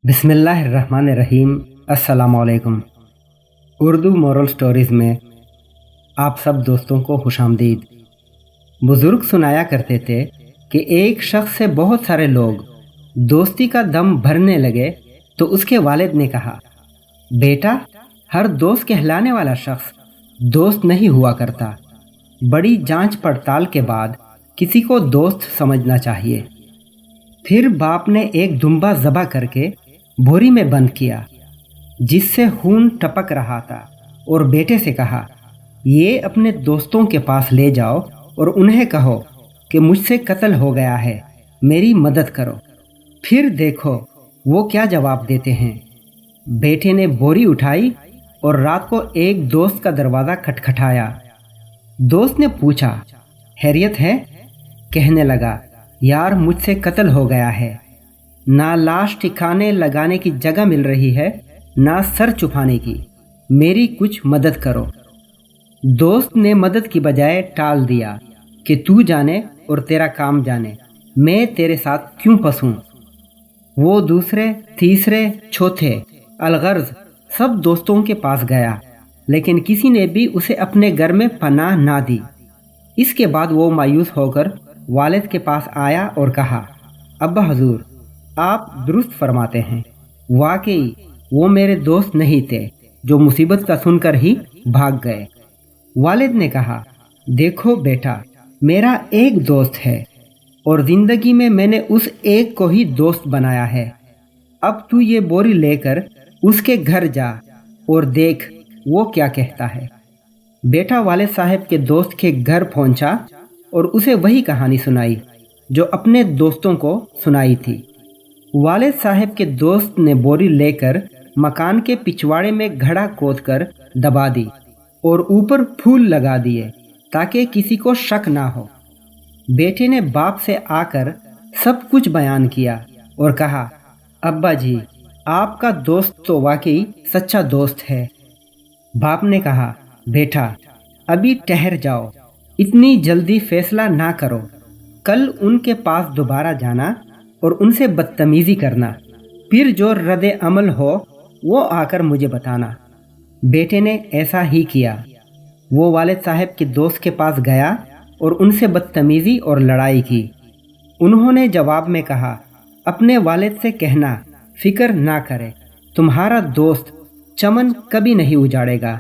बिस्मिल्लाहिर्रहमानिर्रहीम। अस्सलामुअलैकुम। Urdu moral stories में आप सब दोस्तों को खुशामदीद। बुज़ुर्ग सुनाया करते थे कि एक शख्स से बहुत सारे लोग दोस्ती का दम भरने लगे तो उसके वालिद ने कहा, बेटा, हर दोस्त कहलाने वाला शख्स दोस्त नहीं हुआ करता। बड़ी जांच पड़ताल के बाद किसी को दोस्त समझना चाहिए। फिर बाप ने एक दुम्बा ज़बह करके बोरी में बंद किया जिससे खून टपक रहा था और बेटे से कहा, ये अपने दोस्तों के पास ले जाओ और उन्हें कहो कि मुझसे कत्ल हो गया है, मेरी मदद करो। फिर देखो वो क्या जवाब देते हैं। बेटे ने बोरी उठाई और रात को एक दोस्त का दरवाज़ा खटखटाया। दोस्त ने पूछा, खैरियत है? कहने लगा, यार, मुझसे कत्ल हो गया है। ना लाश ठिकाने लगाने की जगह मिल रही है, ना सर छुपाने की। मेरी कुछ मदद करो। दोस्त ने मदद की बजाय टाल दिया कि तू जाने और तेरा काम जाने, मैं तेरे साथ क्यों फंसूं। वो दूसरे, तीसरे, चौथे, अलगर्ज सब दोस्तों के पास गया, लेकिन किसी ने भी उसे अपने घर में पनाह ना दी। इसके बाद वो मायूस होकर वालिद के पास आया और कहा, अब्बा हजूर, आप दुरुस्त फरमाते हैं। वाकई वो मेरे दोस्त नहीं थे जो मुसीबत का सुनकर ही भाग गए। वालिद ने कहा, देखो बेटा, मेरा एक दोस्त है और ज़िंदगी में मैंने उस एक को ही दोस्त बनाया है। अब तू ये बोरी लेकर उसके घर जा और देख वो क्या कहता है। बेटा वालिद साहब के दोस्त के घर पहुंचा और उसे वही कहानी सुनाई जो अपने दोस्तों को सुनाई थी। वालिद साहब के दोस्त ने बोरी लेकर मकान के पिछवाड़े में घड़ा खोदकर दबा दी और ऊपर फूल लगा दिए ताकि किसी को शक ना हो। बेटे ने बाप से आकर सब कुछ बयान किया और कहा, अब्बा जी, आपका दोस्त तो वाकई सच्चा दोस्त है। बाप ने कहा, बेटा, अभी ठहर जाओ, इतनी जल्दी फैसला ना करो। कल उनके पास दोबारा जाना और उनसे बदतमीज़ी करना, फिर जो रद्द अमल हो वो आकर मुझे बताना। बेटे ने ऐसा ही किया। वो वालिद साहब के दोस्त के पास गया और उनसे बदतमीज़ी और लड़ाई की। उन्होंने जवाब में कहा, अपने वालिद से कहना फिक्र ना करे, तुम्हारा दोस्त चमन कभी नहीं उजाड़ेगा।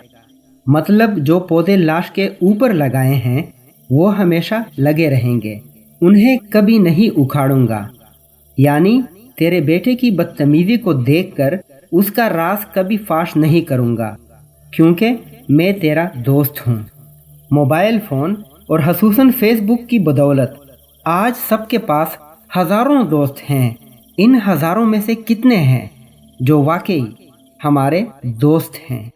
मतलब जो पौधे लाश के ऊपर लगाए हैं वो हमेशा लगे रहेंगे, उन्हें कभी नहीं उखाड़ूंगा। यानी तेरे बेटे की बदतमीजी को देखकर उसका राज कभी फाश नहीं करूंगा, क्योंकि मैं तेरा दोस्त हूँ। मोबाइल फ़ोन और खसूसन फेसबुक की बदौलत आज सबके पास हज़ारों दोस्त हैं। इन हज़ारों में से कितने हैं जो वाकई हमारे दोस्त हैं?